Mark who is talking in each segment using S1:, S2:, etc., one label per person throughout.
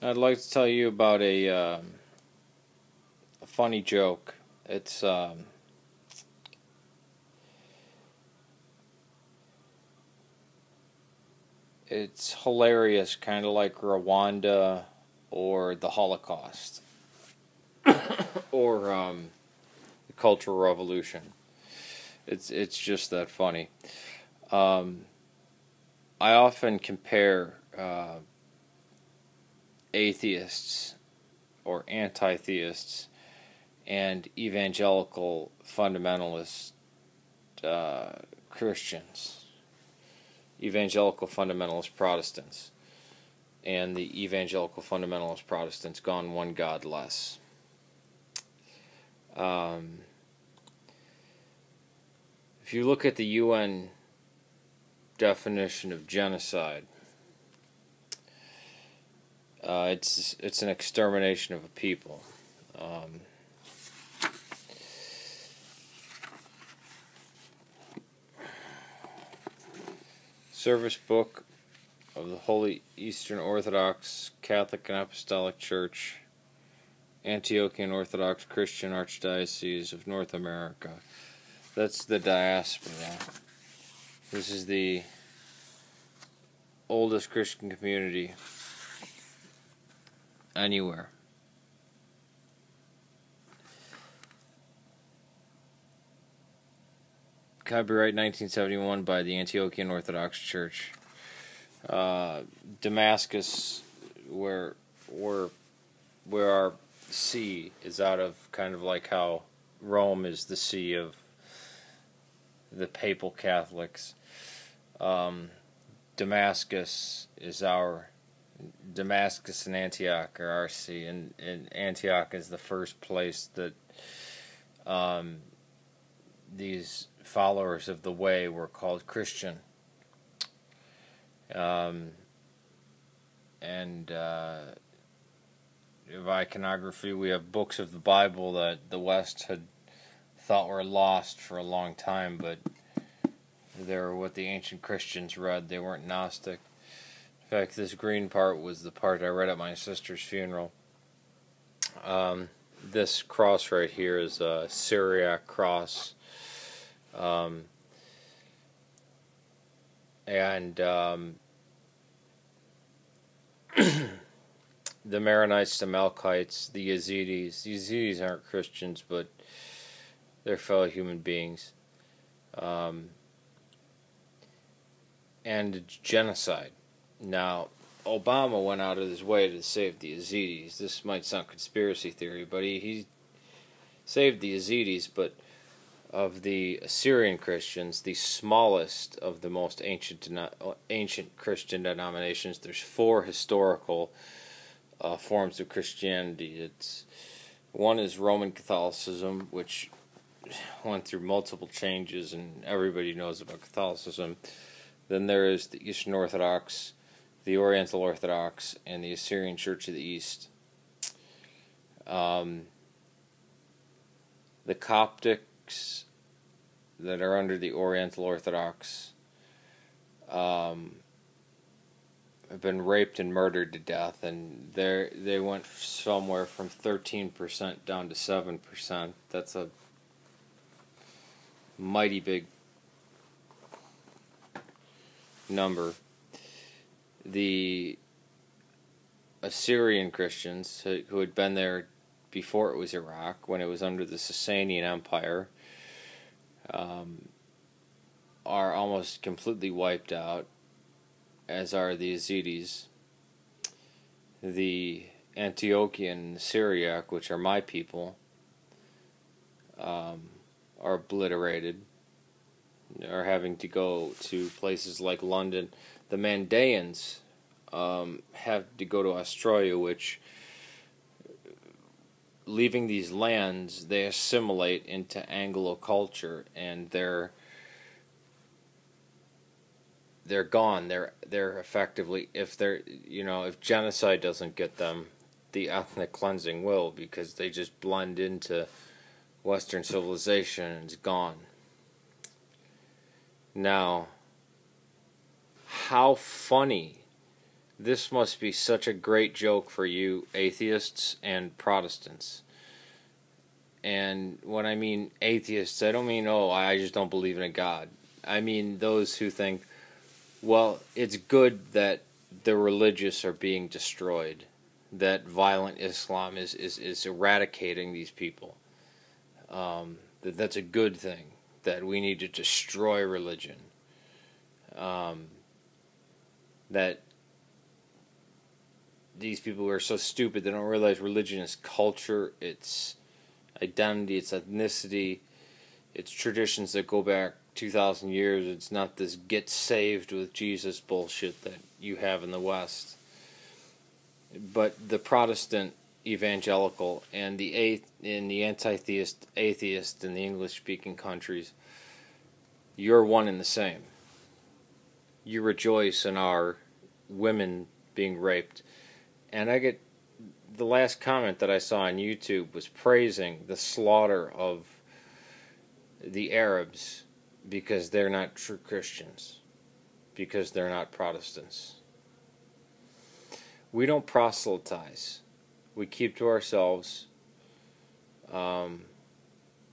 S1: I'd like to tell you about a funny joke. It's hilarious, kind of like Rwanda or the Holocaust or the Cultural Revolution. It's just that funny. Um, I often compare atheists or anti-theists and evangelical fundamentalist Christians, evangelical fundamentalist Protestants, and the evangelical fundamentalist Protestants gone one God less. If you look at the UN definition of genocide, it's an extermination of a people. Service book of the Holy Eastern Orthodox Catholic and Apostolic Church, Antiochian Orthodox Christian Archdiocese of North America. That's the diaspora. This is the oldest Christian community anywhere. Copyright 1971 by the Antiochian Orthodox Church. Damascus, where our see is out of, kind of like how Rome is the see of the papal Catholics. Damascus and Antioch are our see, and Antioch is the first place that these followers of the way were called Christian. Of iconography, we have books of the Bible that the West had thought were lost for a long time, but they're what the ancient Christians read. They weren't Gnostic. In fact, this green part was the part I read at my sister's funeral. This cross right here is a Syriac cross. The Maronites, the Melkites, the Yazidis. The Yazidis aren't Christians, but they're fellow human beings. And genocide. Now, Obama went out of his way to save the Yazidis. This might sound conspiracy theory, but he saved the Yazidis, but of the Assyrian Christians, the smallest of the most ancient Christian denominations. There's 4 historical forms of Christianity. One is Roman Catholicism, which went through multiple changes, and everybody knows about Catholicism. Then there is the Eastern Orthodox, the Oriental Orthodox, and the Assyrian Church of the East. The Coptics that are under the Oriental Orthodox have been raped and murdered to death, and they went somewhere from 13% down to 7%. That's a mighty big number. The Assyrian Christians, who had been there before it was Iraq, when it was under the Sasanian Empire, are almost completely wiped out, as are the Yazidis. The Antiochian and the Syriac, which are my people, are obliterated, are having to go to places like London. The Mandaeans have to go to Australia, which, leaving these lands, they assimilate into Anglo culture, and they're gone. They're effectively, if genocide doesn't get them, the ethnic cleansing will, because they just blend into Western civilization and it's gone. Now, how funny This must be such a great joke for you atheists and Protestants. And when I mean atheists, I don't mean, oh, I just don't believe in a God. I mean those who think, well, it's good that the religious are being destroyed, that violent Islam is eradicating these people. That's a good thing, that we need to destroy religion. That these people are so stupid they don't realize religion is culture, it's identity, it's ethnicity, it's traditions that go back 2,000 years. It's not this get saved with Jesus bullshit that you have in the West. But the Protestant evangelical and the anti-theist atheist in the English-speaking countries, you're one and the same. You rejoice in our women being raped. And the last comment that I saw on YouTube was praising the slaughter of the Arabs because they're not true Christians, because they're not Protestants. We don't proselytize. We keep to ourselves.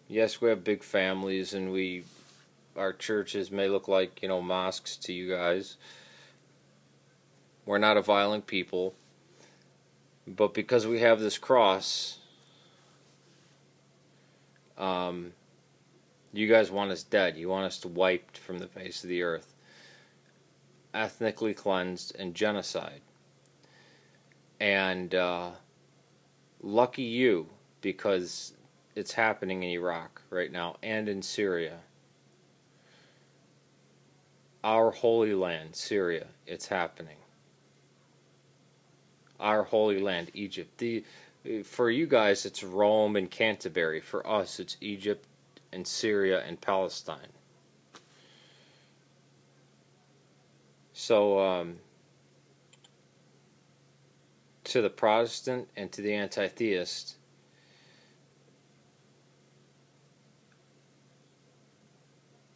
S1: Yes, we have big families, and our churches may look like, mosques to you guys. We're not a violent people. But because we have this cross, you guys want us dead. You want us wiped from the face of the earth. Ethnically cleansed and genocide. And lucky you, because it's happening in Iraq right now and in Syria. Our holy land, Syria, it's happening. Our holy land, Egypt. For you guys, it's Rome and Canterbury. For us, it's Egypt and Syria and Palestine. So, to the Protestant and to the anti-theist,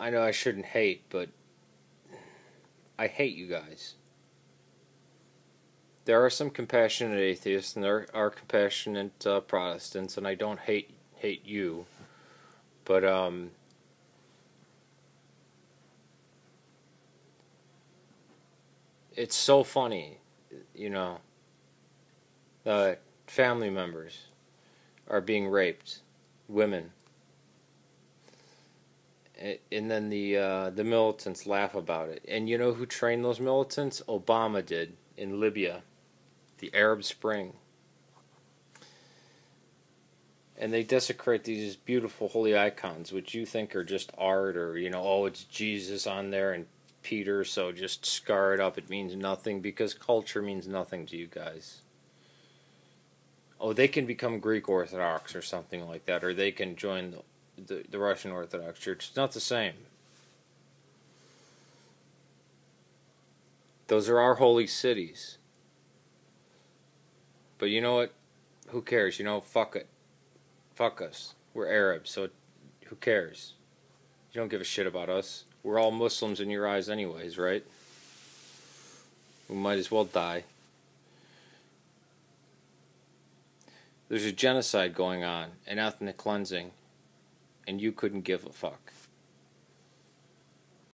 S1: I know I shouldn't hate, but I hate you guys. There are some compassionate atheists and there are compassionate Protestants, and I don't hate you, but it's so funny, family members are being raped, women, and then the militants laugh about it. And you know who trained those militants? Obama did in Libya. The Arab Spring. And they desecrate these beautiful holy icons, which you think are just art, or, oh, it's Jesus on there and Peter, so just scar it up. It means nothing, because culture means nothing to you guys. Oh, they can become Greek Orthodox or something like that, or they can join the Russian Orthodox Church. It's not the same. Those are our holy cities. But you know what? Who cares? Fuck it. Fuck us. We're Arabs, so who cares? You don't give a shit about us. We're all Muslims in your eyes anyways, right? We might as well die. There's a genocide going on, an ethnic cleansing, and you couldn't give a fuck.